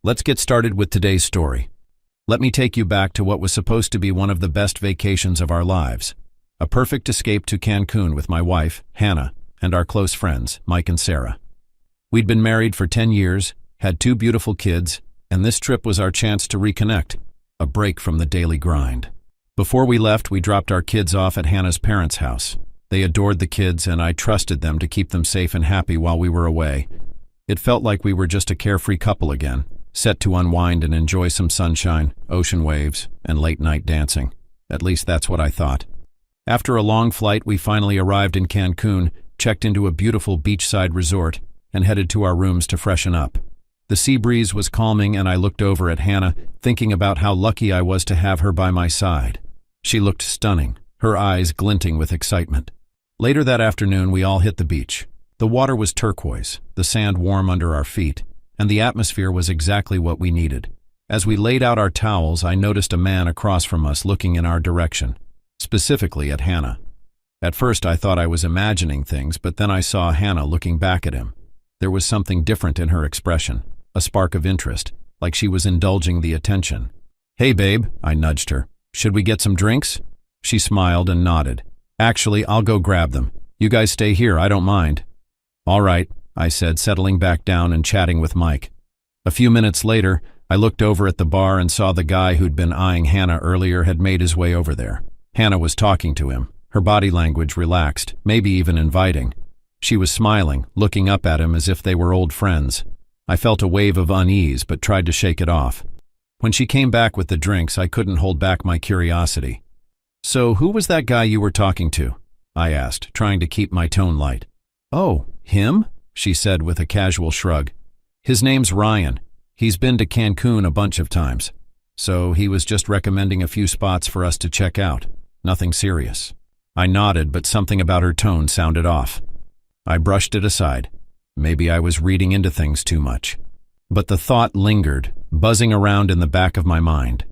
Let's get started with today's story. Let me take you back to what was supposed to be one of the best vacations of our lives. A perfect escape to Cancun with my wife, Hannah, and our close friends, Mike and Sarah. We'd been married for 10 years, had 2 beautiful kids, and this trip was our chance to reconnect, a break from the daily grind. Before we left, we dropped our kids off at Hannah's parents' house. They adored the kids, and I trusted them to keep them safe and happy while we were away. It felt like we were just a carefree couple again, set to unwind and enjoy some sunshine, ocean waves, and late-night dancing. At least that's what I thought. After a long flight, we finally arrived in Cancun, checked into a beautiful beachside resort, and headed to our rooms to freshen up. The sea breeze was calming, and I looked over at Hannah, thinking about how lucky I was to have her by my side. She looked stunning, her eyes glinting with excitement. Later that afternoon, we all hit the beach. The water was turquoise, the sand warm under our feet, and the atmosphere was exactly what we needed. As we laid out our towels, I noticed a man across from us looking in our direction, specifically at Hannah. At first, I thought I was imagining things, but then I saw Hannah looking back at him. There was something different in her expression, a spark of interest, like she was indulging the attention. "Hey, babe," I nudged her. "Should we get some drinks?" She smiled and nodded. "Actually, I'll go grab them. You guys stay here, I don't mind." "All right," I said, settling back down and chatting with Mike. A few minutes later, I looked over at the bar and saw the guy who'd been eyeing Hannah earlier had made his way over there. Hannah was talking to him, her body language relaxed, maybe even inviting. She was smiling, looking up at him as if they were old friends. I felt a wave of unease but tried to shake it off. When she came back with the drinks, I couldn't hold back my curiosity. "So who was that guy you were talking to?" I asked, trying to keep my tone light. "Oh, him?" she said with a casual shrug. "His name's Ryan. He's been to Cancun a bunch of times. So he was just recommending a few spots for us to check out. Nothing serious." I nodded, but something about her tone sounded off. I brushed it aside. Maybe I was reading into things too much. But the thought lingered, buzzing around in the back of my mind.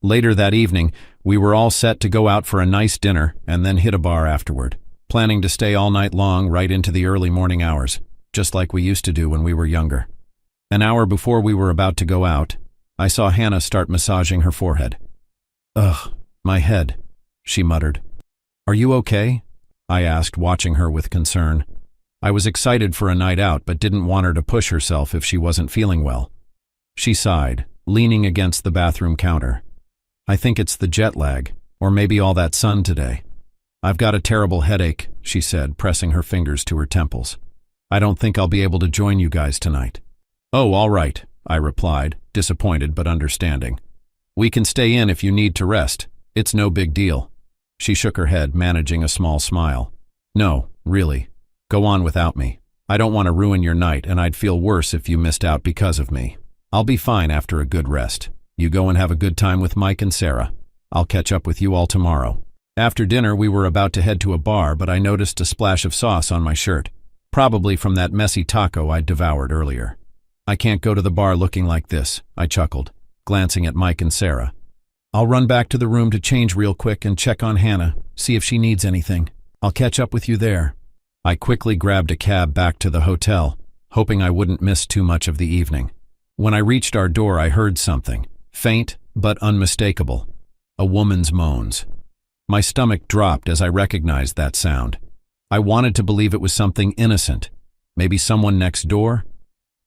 Later that evening, we were all set to go out for a nice dinner and then hit a bar afterward, planning to stay all night long right into the early morning hours, just like we used to do when we were younger. An hour before we were about to go out, I saw Hannah start massaging her forehead. "Ugh, my head," she muttered. "Are you okay?" I asked, watching her with concern. I was excited for a night out but didn't want her to push herself if she wasn't feeling well. She sighed, leaning against the bathroom counter. "I think it's the jet lag, or maybe all that sun today. I've got a terrible headache," she said, pressing her fingers to her temples. "I don't think I'll be able to join you guys tonight." "Oh, all right," I replied, disappointed but understanding. "We can stay in if you need to rest. It's no big deal." She shook her head, managing a small smile. "No, really. Go on without me. I don't want to ruin your night, and I'd feel worse if you missed out because of me. I'll be fine after a good rest. You go and have a good time with Mike and Sarah. I'll catch up with you all tomorrow." After dinner, we were about to head to a bar, but I noticed a splash of sauce on my shirt, probably from that messy taco I'd devoured earlier. "I can't go to the bar looking like this," I chuckled, glancing at Mike and Sarah. "I'll run back to the room to change real quick and check on Hannah, see if she needs anything. I'll catch up with you there." I quickly grabbed a cab back to the hotel, hoping I wouldn't miss too much of the evening. When I reached our door, I heard something, faint but unmistakable, a woman's moans. My stomach dropped as I recognized that sound. I wanted to believe it was something innocent, maybe someone next door.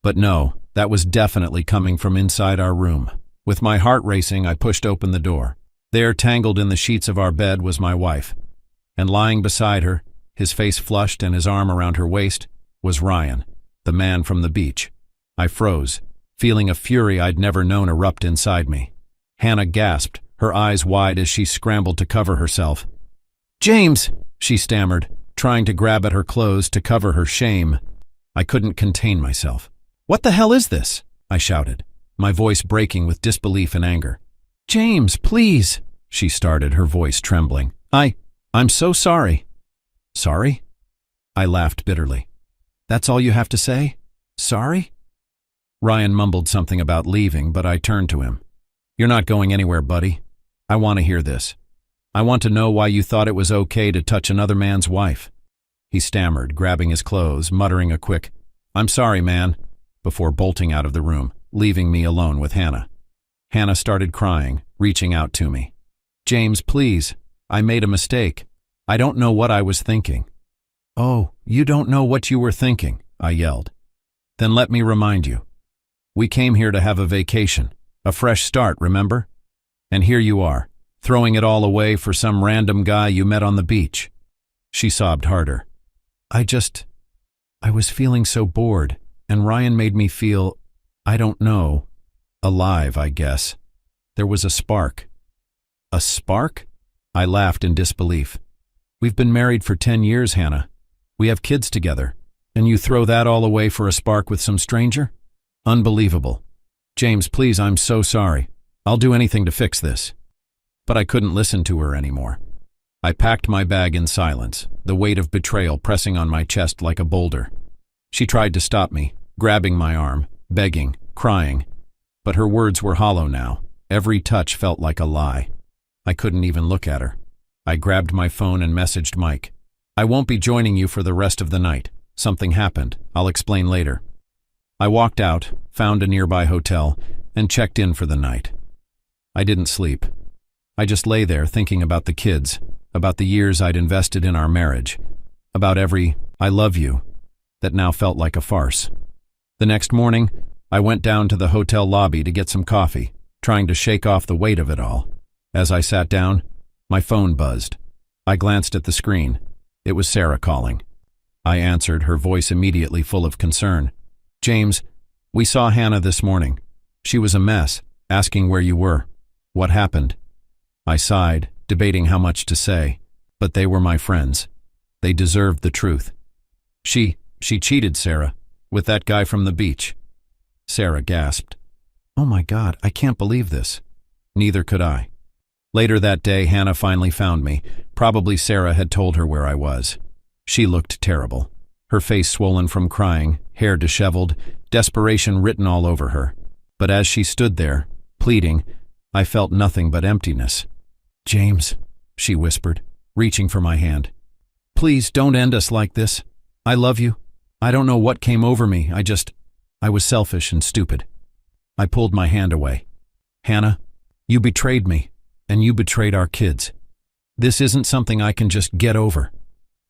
But no, that was definitely coming from inside our room. With my heart racing, I pushed open the door. There, tangled in the sheets of our bed, was my wife. And lying beside her, his face flushed and his arm around her waist, was Ryan, the man from the beach. I froze, feeling a fury I'd never known erupt inside me. Hannah gasped, her eyes wide as she scrambled to cover herself. "James!" she stammered, trying to grab at her clothes to cover her shame. I couldn't contain myself. "What the hell is this?" I shouted, my voice breaking with disbelief and anger. "James, please," she started, her voice trembling. I'm so sorry." "Sorry?" I laughed bitterly. "That's all you have to say? Sorry?" Ryan mumbled something about leaving, but I turned to him. "You're not going anywhere, buddy. I want to hear this. I want to know why you thought it was okay to touch another man's wife." He stammered, grabbing his clothes, muttering a quick, "I'm sorry, man," before bolting out of the room. leaving me alone with Hannah. Hannah started crying, reaching out to me. "James, please. I made a mistake. I don't know what I was thinking." "Oh, you don't know what you were thinking," I yelled. "Then let me remind you. We came here to have a vacation, a fresh start, remember? And here you are, throwing it all away for some random guy you met on the beach." She sobbed harder. I was feeling so bored, and Ryan made me feel, I don't know, alive, I guess. There was a spark." "A spark?" I laughed in disbelief. "We've been married for 10 years, Hannah. We have kids together, and you throw that all away for a spark with some stranger? Unbelievable. James, please, I'm so sorry. I'll do anything to fix this." But I couldn't listen to her anymore. I packed my bag in silence, the weight of betrayal pressing on my chest like a boulder. She tried to stop me, grabbing my arm, begging, crying. But her words were hollow now. Every touch felt like a lie. I couldn't even look at her. I grabbed my phone and messaged Mike. "I won't be joining you for the rest of the night. Something happened. I'll explain later." I walked out, found a nearby hotel, and checked in for the night. I didn't sleep. I just lay there thinking about the kids, about the years I'd invested in our marriage, about every "I love you" that now felt like a farce. The next morning, I went down to the hotel lobby to get some coffee, trying to shake off the weight of it all. As I sat down, my phone buzzed. I glanced at the screen. It was Sarah calling. I answered, her voice immediately full of concern. "James, we saw Hannah this morning. She was a mess, asking where you were. What happened?" I sighed, debating how much to say, but they were my friends. They deserved the truth. She cheated, Sarah, with that guy from the beach." Sarah gasped. "Oh my God, I can't believe this." Neither could I. Later that day, Hannah finally found me. Probably Sarah had told her where I was. She looked terrible. Her face swollen from crying, hair disheveled, desperation written all over her. But as she stood there, pleading, I felt nothing but emptiness. "James," she whispered, reaching for my hand. "Please don't end us like this. I love you. I don't know what came over me. I was selfish and stupid." I pulled my hand away. "Hannah, you betrayed me, and you betrayed our kids. This isn't something I can just get over."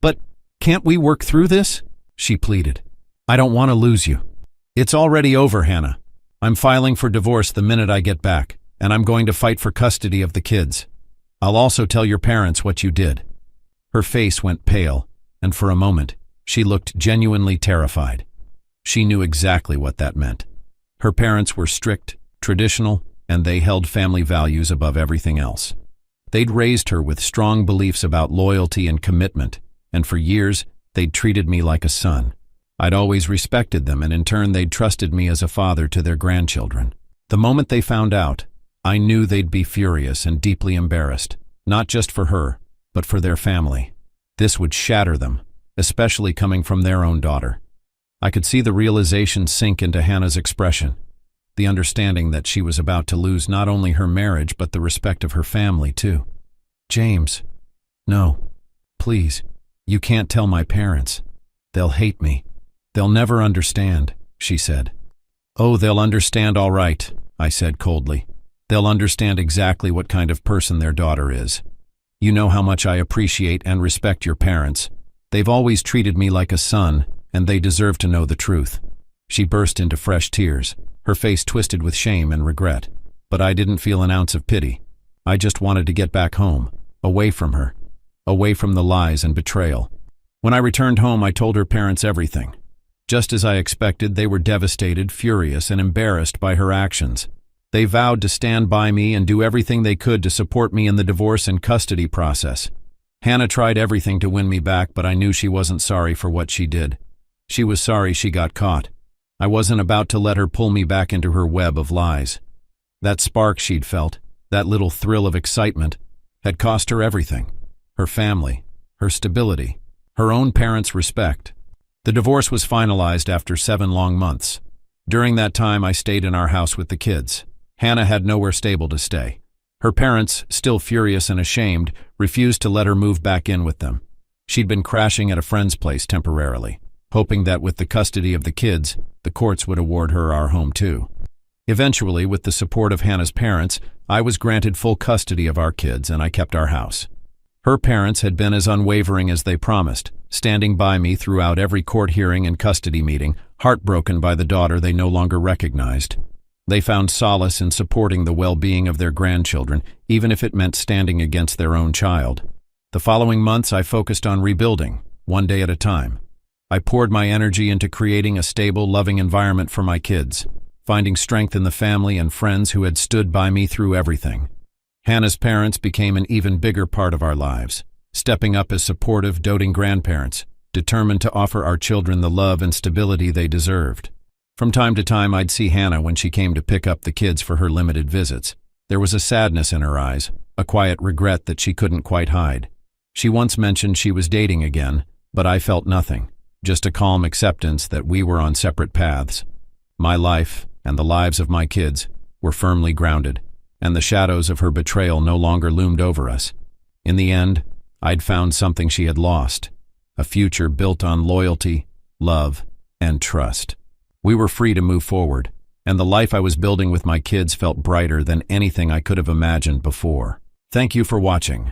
"But can't we work through this?" she pleaded. "I don't want to lose you." "It's already over, Hannah. I'm filing for divorce the minute I get back, and I'm going to fight for custody of the kids. I'll also tell your parents what you did." Her face went pale, and for a moment, she looked genuinely terrified. She knew exactly what that meant. Her parents were strict, traditional, and they held family values above everything else. They'd raised her with strong beliefs about loyalty and commitment, and for years, they'd treated me like a son. I'd always respected them, and in turn, they'd trusted me as a father to their grandchildren. The moment they found out, I knew they'd be furious and deeply embarrassed, not just for her, but for their family. This would shatter them, especially coming from their own daughter. I could see the realization sink into Hannah's expression, the understanding that she was about to lose not only her marriage but the respect of her family, too. "James, no, please, you can't tell my parents. They'll hate me. They'll never understand," she said. "Oh, they'll understand all right," I said coldly. "They'll understand exactly what kind of person their daughter is. You know how much I appreciate and respect your parents. They've always treated me like a son, and they deserve to know the truth." She burst into fresh tears, her face twisted with shame and regret. But I didn't feel an ounce of pity. I just wanted to get back home, away from her, away from the lies and betrayal. When I returned home, I told her parents everything. Just as I expected, they were devastated, furious, and embarrassed by her actions. They vowed to stand by me and do everything they could to support me in the divorce and custody process. Hannah tried everything to win me back, but I knew she wasn't sorry for what she did. She was sorry she got caught. I wasn't about to let her pull me back into her web of lies. That spark she'd felt, that little thrill of excitement, had cost her everything. Her family, her stability, her own parents' respect. The divorce was finalized after 7 long months. During that time, I stayed in our house with the kids. Hannah had nowhere stable to stay. Her parents, still furious and ashamed, refused to let her move back in with them. She'd been crashing at a friend's place temporarily, hoping that with the custody of the kids, the courts would award her our home too. Eventually, with the support of Hannah's parents, I was granted full custody of our kids and I kept our house. Her parents had been as unwavering as they promised, standing by me throughout every court hearing and custody meeting, heartbroken by the daughter they no longer recognized. They found solace in supporting the well-being of their grandchildren, even if it meant standing against their own child. The following months, I focused on rebuilding, one day at a time. I poured my energy into creating a stable, loving environment for my kids, finding strength in the family and friends who had stood by me through everything. Hannah's parents became an even bigger part of our lives, stepping up as supportive, doting grandparents, determined to offer our children the love and stability they deserved. From time to time, I'd see Hannah when she came to pick up the kids for her limited visits. There was a sadness in her eyes, a quiet regret that she couldn't quite hide. She once mentioned she was dating again, but I felt nothing, just a calm acceptance that we were on separate paths. My life, and the lives of my kids, were firmly grounded, and the shadows of her betrayal no longer loomed over us. In the end, I'd found something she had lost, a future built on loyalty, love, and trust. We were free to move forward, and the life I was building with my kids felt brighter than anything I could have imagined before. Thank you for watching.